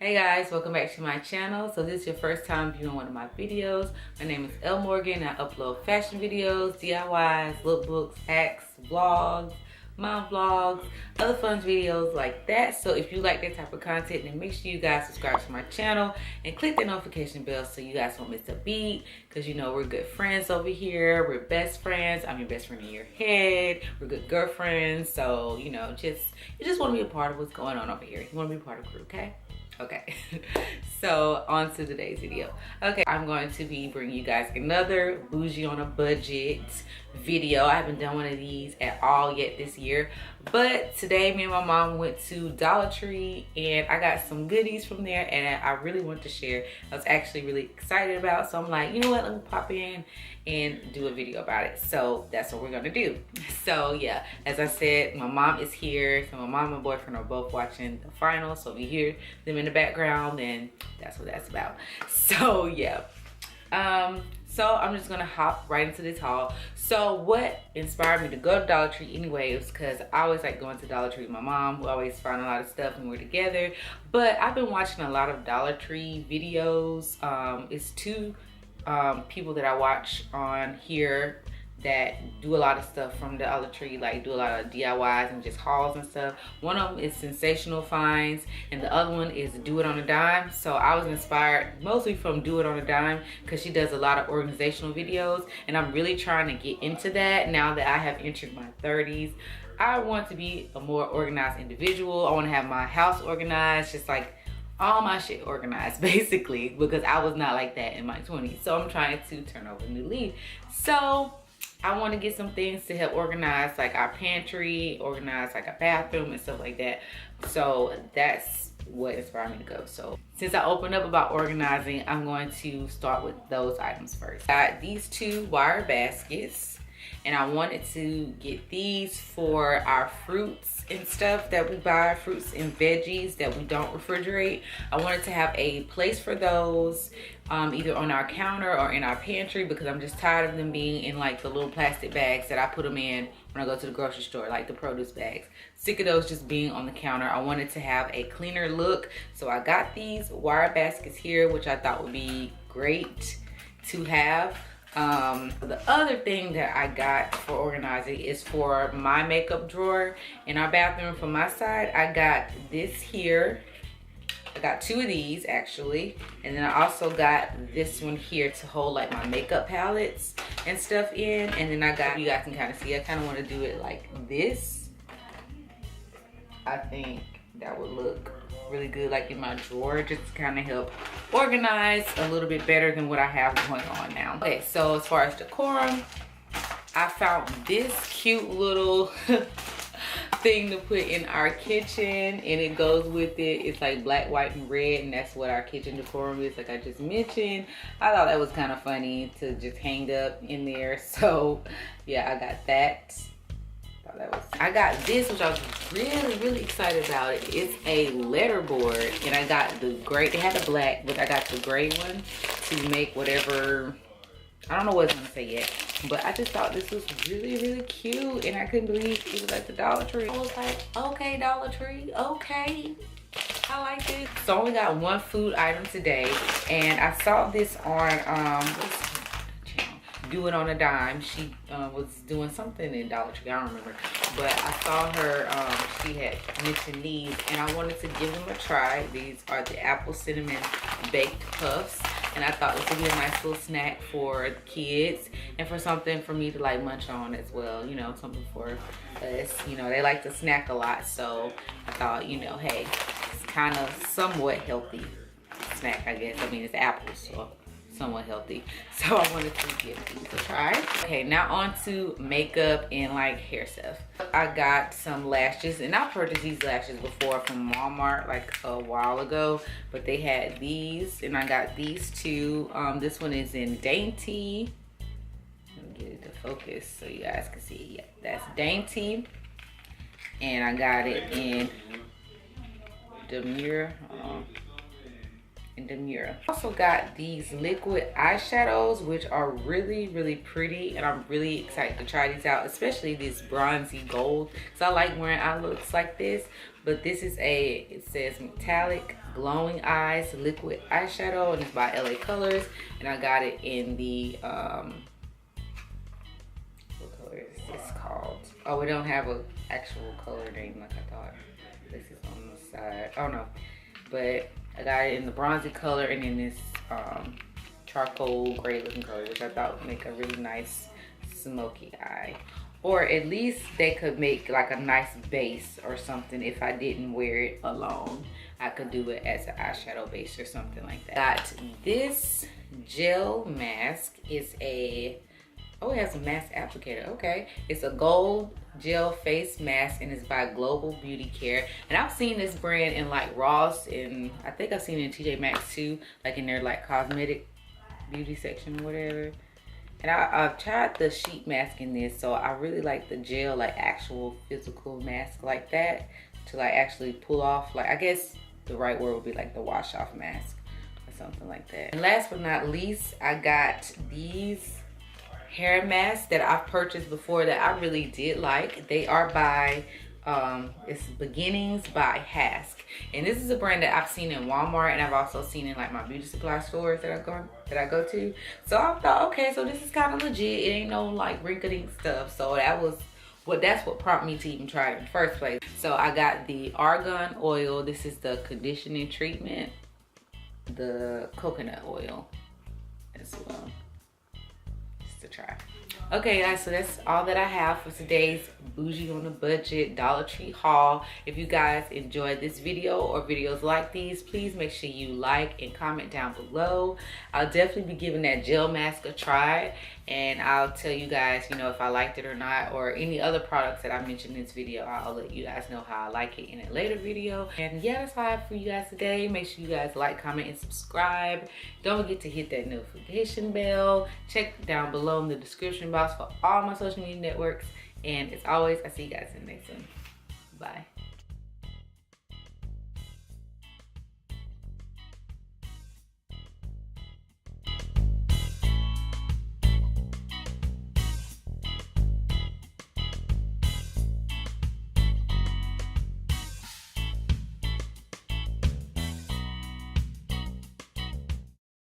Hey guys, welcome back to my channel. So this is your first time viewing one of my videos. My name is Elle Morgan. I upload fashion videos, DIYs, lookbooks, hacks, vlogs, mom vlogs, other fun videos like that. So if you like that type of content, then make sure you guys subscribe to my channel and click the notification bell so you guys won't miss a beat, because you know we're good friends over here. We're best friends. I'm your best friend in your head. We're good girlfriends. So you know, you just want to be a part of what's going on over here. You want to be a part of the crew, okay? Okay, so on to today's video. Okay, I'm going to be bringing you guys another bougie on a budget video. I haven't done one of these at all yet this year, but today me and my mom went to Dollar Tree and I got some goodies from there and I really want to share. I was actually really excited about, so I'm like, you know what, let me pop in and do a video about it. So that's what we're gonna do. So yeah, as I said, my mom is here. So my mom and my boyfriend are both watching the final, so if you hear them in the background, then that's what that's about. So yeah, so I'm just gonna hop right into this haul. So what inspired me to go to Dollar Tree anyway was because I always like going to Dollar Tree with my mom. We always find a lot of stuff when we're together, but I've been watching a lot of Dollar Tree videos. It's two people that I watch on here that do a lot of stuff from the Dollar Tree, like do a lot of DIYs and just hauls and stuff. One of them is Sensational Finds and the other one is Do It on a Dime. So I was inspired mostly from Do It on a Dime because she does a lot of organizational videos, and I'm really trying to get into that now that I have entered my 30s. I want to be a more organized individual. I want to have my house organized, just like all my shit organized basically, because I was not like that in my 20s. So I'm trying to turn over a new leaf. So I want to get some things to help organize like our pantry, organize like a bathroom and stuff like that. So that's what inspired me to go. So since I opened up about organizing, I'm going to start with those items first. I got these two wire baskets, and I wanted to get these for our fruits and stuff that we buy, fruits and veggies that we don't refrigerate. I wanted to have a place for those, either on our counter or in our pantry, because I'm just tired of them being in like the little plastic bags that I put them in when I go to the grocery store, like the produce bags. Sick of those just being on the counter. I wanted to have a cleaner look, so I got these wire baskets here, which I thought would be great to have. The other thing that I got for organizing is for my makeup drawer in our bathroom. From my side, I got this here. I got two of these actually, and then I also got this one here to hold like my makeup palettes and stuff in. And then I got, you guys can kind of see, I kind of want to do it like this. I think that would look really good like in my drawer, just to kind of help organize a little bit better than what I have going on now. Okay, so as far as decorum, I found this cute little thing to put in our kitchen, and it goes with it. It's like black, white, and red, and that's what our kitchen decorum is, like I just mentioned. I thought that was kind of funny to just hang up in there. So yeah, I got that. I got this, which I was really excited about. It's a letter board, and I got the gray. They had the black, but I got the gray one to make whatever. I don't know what it's gonna say yet, but I just thought this was really cute, and I couldn't believe it was at the Dollar Tree. I was like, okay, Dollar Tree, okay, I like this. So I only got one food item today, and I saw this on Do It on a Dime. She was doing something in Dollar Tree, I don't remember, but I saw her, she had mentioned these, and I wanted to give them a try. These are the apple cinnamon baked puffs, and I thought this would be a nice little snack for the kids and for something for me to like munch on as well, you know, something for us. You know, they like to snack a lot, so I thought, you know, hey, it's kind of somewhat healthy snack, I guess. I mean, it's apples, so somewhat healthy. So I wanted to give these a try. Okay, now on to makeup and like hair stuff. I got some lashes, and I purchased these lashes before from Walmart like a while ago, but they had these, and I got these two. This one is in Dainty. Let me get it to focus so you guys can see. Yeah, that's Dainty, and I got it in Demure. and demure. Also got these liquid eyeshadows, which are really pretty, and I'm really excited to try these out, especially this bronzy gold, because I like wearing eye looks like this. But this is it says metallic glowing eyes liquid eyeshadow, and it's by LA Colors, and I got it in the what color is this called? Oh, we don't have an actual color name like I thought. This is on the side. Oh no, but I got it in the bronzy color and in this charcoal gray looking color, which I thought would make a really nice smoky eye. Or at least they could make like a nice base or something. If I didn't wear it alone, I could do it as an eyeshadow base or something like that. Got this gel mask. It's a, oh, it has a mask applicator. Okay, it's a gold gel face mask, and it's by Global Beauty Care. And I've seen this brand in like Ross, and I think I've seen it in TJ Maxx too, like in their like cosmetic beauty section or whatever. And I've tried the sheet mask in this, so I really like the gel, like actual physical mask like that, to like actually pull off, like I guess the right word would be like the wash off mask or something like that. And last but not least, I got these hair masks that I've purchased before that I really did like. They are by it's Beginnings by Hask, and this is a brand that I've seen in Walmart, and I've also seen in like my beauty supply stores that I go to. So I thought, okay, so this is kind of legit. It ain't no like wrinkly stuff. So that's what prompted me to even try it in the first place. So I got the argan oil. This is the conditioning treatment. The coconut oil as well, just to try. Okay guys, so that's all that I have for today's Bougie on a Budget Dollar Tree haul. If you guys enjoyed this video or videos like these, please make sure you like and comment down below. I'll definitely be giving that gel mask a try, and I'll tell you guys, you know, if I liked it or not, or any other products that I mentioned in this video. I'll let you guys know how I like it in a later video. And yeah, that's all I have for you guys today. Make sure you guys like, comment, and subscribe. Don't forget to hit that notification bell. Check down below in the description box for all my social media networks. And as always, I see you guys in the next one. Bye.